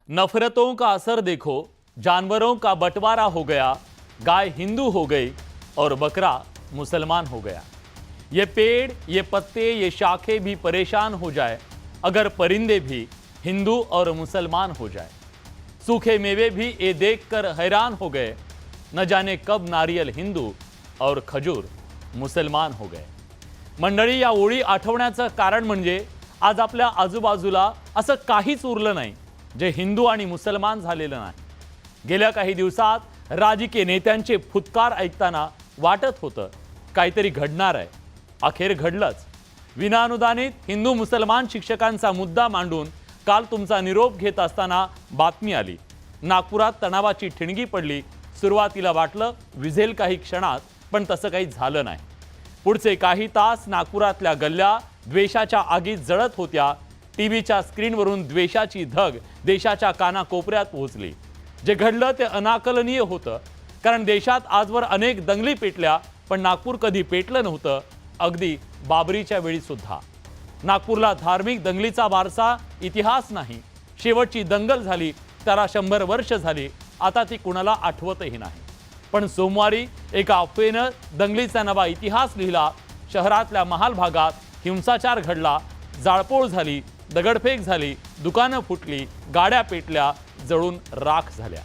नफरतों का असर देखो, जानवरों का बंटवारा हो गया, गाय हिंदू हो गई और बकरा मुसलमान हो गया। ये पेड़, ये पत्ते, ये शाखें भी परेशान हो जाए अगर परिंदे भी हिंदू और मुसलमान हो जाए। सूखे मेवे भी ये देखकर हैरान हो गए, न जाने कब नारियल हिंदू और खजूर मुसलमान हो गए। मंडळी, या ओळी आठवण्याचं कारण म्हणजे आज आपल्या आजूबाजूला असं काहीच उरलं नाही जे हिंदू आणि मुसलमान झालेलं नाही। गेल्या काही दिवसात राजकीय नेत्यांचे फुटकार ऐकताना वाटत होतं काहीतरी घडणार आहे। अखेर घडलंच। विनाअनुदानित हिंदू मुसलमान शिक्षकांचा मुद्दा मांडून काल तुमचा निरोप घेत असताना बातमी आली। नागपुरात तणावाची ठिणगी पडली। सुरुवातीला वाटलं विझेल काही क्षणात, पण तसं काही झालं नाही। पुढचे काही तास नागपुरातल्या गल्ल्या द्वेषाच्या आगीत जळत होत्या। टीव्हीच्या स्क्रीनवरून द्वेषाची धग देशाच्या कानाकोपऱ्यात पोहोचली। जे घडलं ते अनाकलनीय होतं, कारण देशात आजवर अनेक दंगली पेटल्या, पण नागपूर कधी पेटलं नव्हतं, अगदी बाबरीच्या वेळी सुद्धा। नागपूरला धार्मिक दंगलीचा वारसा इतिहास नाही। शेवटची दंगल झाली त्याला 100 वर्ष झाली, आता ती कुणाला आठवतही नाही। पण सोमवारी एका अफवेनं दंगलीचा नवा इतिहास लिहिला। शहरातल्या महाल भागात हिंसाचार घडला, जाळपोळ झाली, दगडफेक झाली, दुकानं फुटली, गाड्या पेटल्या, जळून राख झाल्या।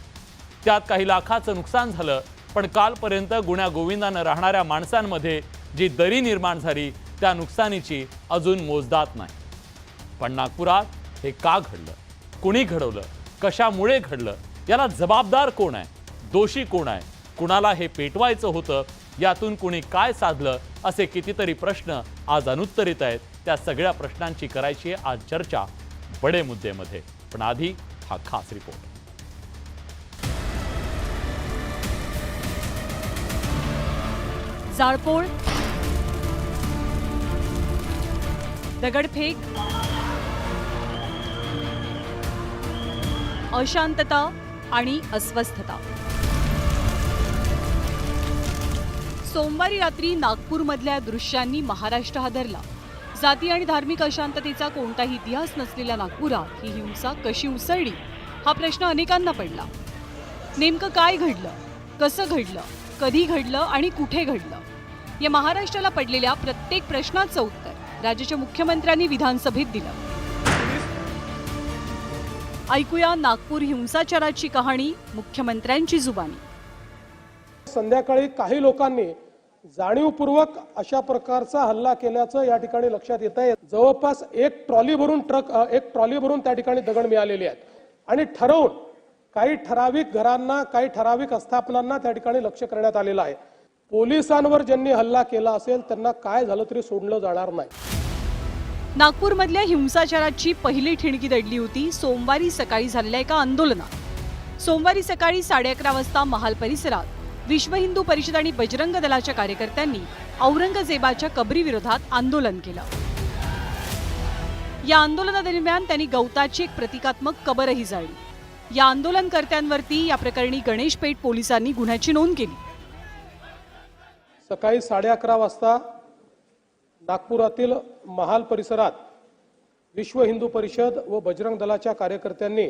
त्यात काही लाखाचं नुकसान झालं, पण कालपर्यंत गुण्यागोविंदानं राहणाऱ्या माणसांमध्ये जी दरी निर्माण झाली त्या नुकसानीची अजून मोजदाद नाही। पण नागपुरात हे का घडलं? कुणी घडवलं? कशामुळे घडलं? याला जबाबदार कोण आहे? दोषी कोण आहे? कुणाला हे पेटवायचं होतं? यातून कुणी काय साधलं? असे कितीतरी प्रश्न आज अनुत्तरित आहेत। त्या सगळ्या प्रश्नांची करायची आहे आज चर्चा बडे मुद्देमध्ये। पण आधी हा खास रिपोर्ट। जाळपोळ, दगडफेक, अशांतता आणि अस्वस्थता। सोमवारी रात्री नागपूरमधल्या दृश्यांनी महाराष्ट्र हादरला। जाती आणि धार्मिक अशांततेचा कोणताही इतिहास नसलेल्या नागपुरात ही हिंसा कशी उसळली हा प्रश्न अनेकांना पडला। नेमकं काय घडलं? कसं घडलं? कधी घडलं आणि कुठे घडलं? या महाराष्ट्राला पडलेल्या प्रत्येक प्रश्नाचं उत्तर राज्याच्या मुख्यमंत्र्यांनी विधानसभेत दिलं। ऐकूया नागपूर हिंसाचाराची कहाणी मुख्यमंत्र्यांची जुबानी। संध्याकाळी काही लोकांनी जाणीवपूर्वक अशा प्रकारचा हल्ला केल्याचं या ठिकाणी लक्षात येत आहे। जवळपास एक ट्रॉली भरून त्या ठिकाणी दगड मिळालेले आहेत आणि ठरवून काही ठराविक घरांना, काही ठराविक आस्थापनांना त्या ठिकाणी लक्ष्य करण्यात आलेलं आहे। पोलिसांवर ज्यांनी हल्ला केला असेल त्यांना काय झालं तरी सोडलं जाणार नाही। नागपूरमधल्या हिंसाचाराची पहिली ठिणगी दडली होती सोमवारी सकाळी झालेल्या एका आंदोलनात। सोमवारी सकाळी 11:30 वाजता महाल परिसरात विश्व हिंदू परिषद आणि बजरंग दलाच्या कार्यकर्त्यांनी औरंगजेबाच्या कबरीविरोधात आंदोलन केलं। या आंदोलनादरम्यान त्यांनी गवताची एक प्रतिकात्मक कबरही जाळली। या आंदोलनकर्त्यांवरती या प्रकरणी गणेशपेठ पोलिसांनी गुन्ह्याची नोंद केली। सकाळी 11:30 वाजता नागपुरातील महाल परिसरात विश्व हिंदू परिषद व बजरंग दलाच्या कार्यकर्त्यांनी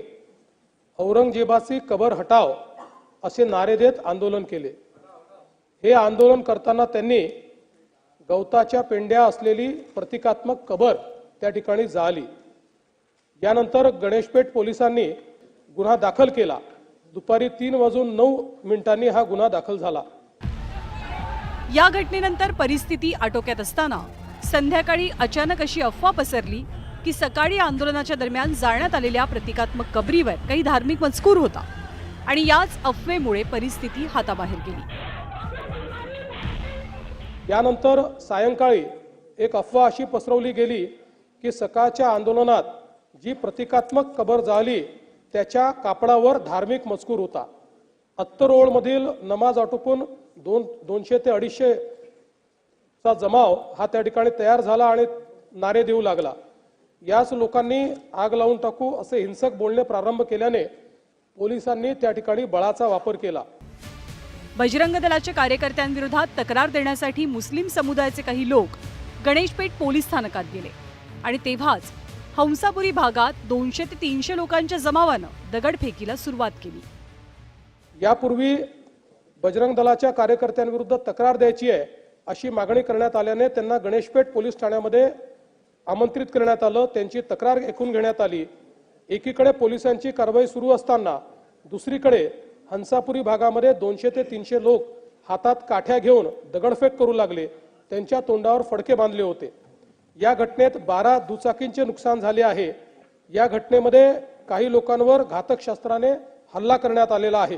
औरंगजेबाची कबर हटाव असे नारे देत आंदोलन केले। हे आंदोलन करताना त्यांनी गवताच्या पेंड्या असलेली प्रतिकात्मक कबर त्या ठिकाणी जाळली। यानंतर गणेशपेठ पोलिसांनी गुन्हा दाखल केला। दुपारी 3:09 हा गुन्हा दाखल झाला। या घटनेनंतर परिस्थिती आटोक्यात असताना संध्याकाळी अचानक अशी अफवा पसरली की सकाळी आंदोलनाच्या दरम्यान जाळण्यात आलेल्या प्रतिकात्मक कबरीवर काही धार्मिक मजकूर होता आणि याच अफवेमुळे परिस्थिती हाताबाहेर गेली। यानंतर सायंकाळी एक अफवा अशी पसरवली गेली की सकाळच्या आंदोलनात जी प्रतिकात्मक कबर जाळली त्याच्या कापडावर धार्मिक मजकूर होता। अत्तरोळमधील नमाज आटोपून 200 ते 250 चा जमाव हा त्या ठिकाणी तयार झाला आणि नारे देऊ लागला। याच लोकांनी आग लावून टाकू असे हिंसक बोलणे प्रारंभ केल्याने पोलिसांनी त्या ठिकाणी बळाचा वापर केला। बजरंग दलाच्या कार्यकर्त्यांविरोधात तक्रार देण्यासाठी मुस्लिम समुदायाचे काही लोक गणेशपेठ पोलीस स्थानकात गेले आणि तेव्हाच हंसापुरी भागात 200 ते 300 लोकांच्या जमावानं दगडफेकीला सुरुवात केली. यापूर्वी बजरंग दलाच्या कार्यकर्त्यांविरुद्ध तक्रार द्यायची आहे अशी मागणी करण्यात आल्याने त्यांना गणेशपेठ पोलीस ठाण्यामध्ये आमंत्रित करण्यात आलं. त्यांची तक्रार ऐकून घेण्यात आली. एकीकडे पोलिसांची कारवाई सुरू असताना दुसरीकडे हंसापुरी भागामध्ये 200 ते 300 लोक हातात काठ्या घेऊन दगडफेक करू लागले. त्यांच्या तोंडावर फडके बांधले होते. या घटनेत 12 दुचाकींचे नुकसान झाले आहे. या घटनेमध्ये काही लोकांवर घातक शस्त्राने हल्ला करण्यात आलेला आहे.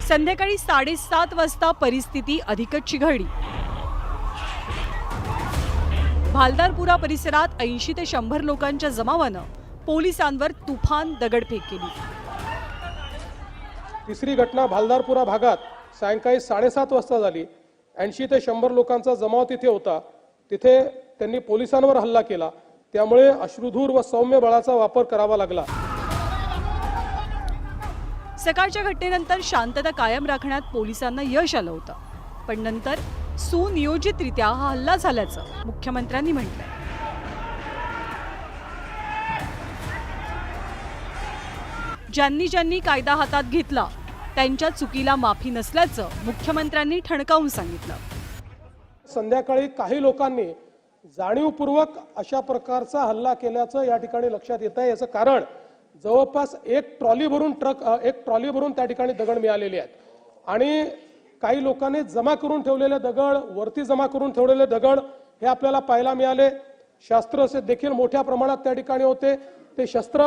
संध्याकाळी 7:30 वाजता परिस्थिती अधिकच चिघळली. भालदारपुरा परिसरात 80 ते 100 लोकांच्या जमावानं पोलिसांवर तुफान दगडफेक केली. तिसरी घटना भालदारपुरा भागात सायंकाळी 7:30 वाजता झाली. 80 ते 100 लोकांचा जमाव तिथे होता. तिथे त्यांनी पोलिसांवर हल्ला केला. त्यामुळे अश्रुधूर व सौम्य बळाचा वापर करावा लागला. सकाळच्या घटनेनंतर शांतता कायम राखण्यात पोलिसांना यश आलं होतं. पण नंतर सुनियोजितरित्या हा हल्ला झाल्याचं मुख्यमंत्र्यांनी म्हटलंय. ज्यांनी ज्यांनी कायदा हातात घेतला त्यांच्या चुकीला माफी नसल्याचं मुख्यमंत्र्यांनी ठणकावून सांगितलं. संध्याकाळी काही लोकांनी जाणीवपूर्वक अशा प्रकारचा हल्ला केल्याचं या ठिकाणी लक्षात येत आहे. याचं कारण जवळपास एक ट्रॉली भरून त्या ठिकाणी दगड मिळालेले आहेत आणि काही लोकांनी जमा करून ठेवलेले दगड, वरती जमा करून ठेवलेले दगड हे आपल्याला पाहायला मिळाले. शस्त्र असे देखील मोठ्या प्रमाणात त्या ठिकाणी होते. ते शस्त्र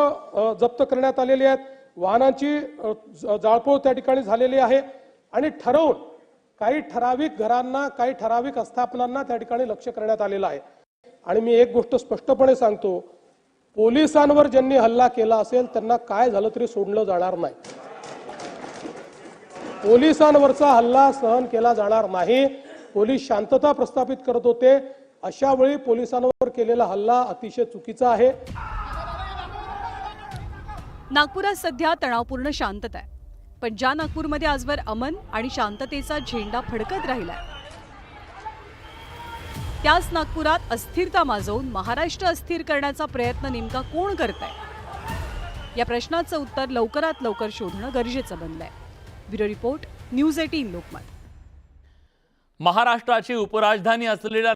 जप्त करण्यात आलेले आहेत. वाहनांची जाळपोळ त्या ठिकाणी झालेली आहे आणि ठरवून काही ठराविक घरांना, काही ठराविक आस्थापनांना त्या ठिकाणी लक्ष करण्यात आलेलं आहे. आणि मी एक गोष्ट स्पष्टपणे सांगतो, पोलिसांवर ज्यांनी हल्ला केला असेल त्यांना काय झालं तरी सोडलं जाणार नाही. पोलिसांवरचा हल्ला सहन केला जाणार नाही. पोलीस शांतता प्रस्थापित करत होते. अशा वेळी पोलिसांवर केलेला हल्ला अतिशय चुकीचा आहे. नागपुरात सध्या तणावपूर्ण शांतता आहे. पण ज्या नागपूरमध्ये आजवर अमन आणि शांततेचा झेंडा फडकत राहिलाय, त्याच नागपुरात अस्थिरता माजवून महाराष्ट्र अस्थिर करण्याचा प्रयत्न नेमका कोण करतंय? या प्रश्नाचं उत्तर लवकरात लवकर शोधणं गरजेचं बनलंय. Bureau report, news 18 Lokmat. महाराष्ट्राची उपराजधानी असलेल्या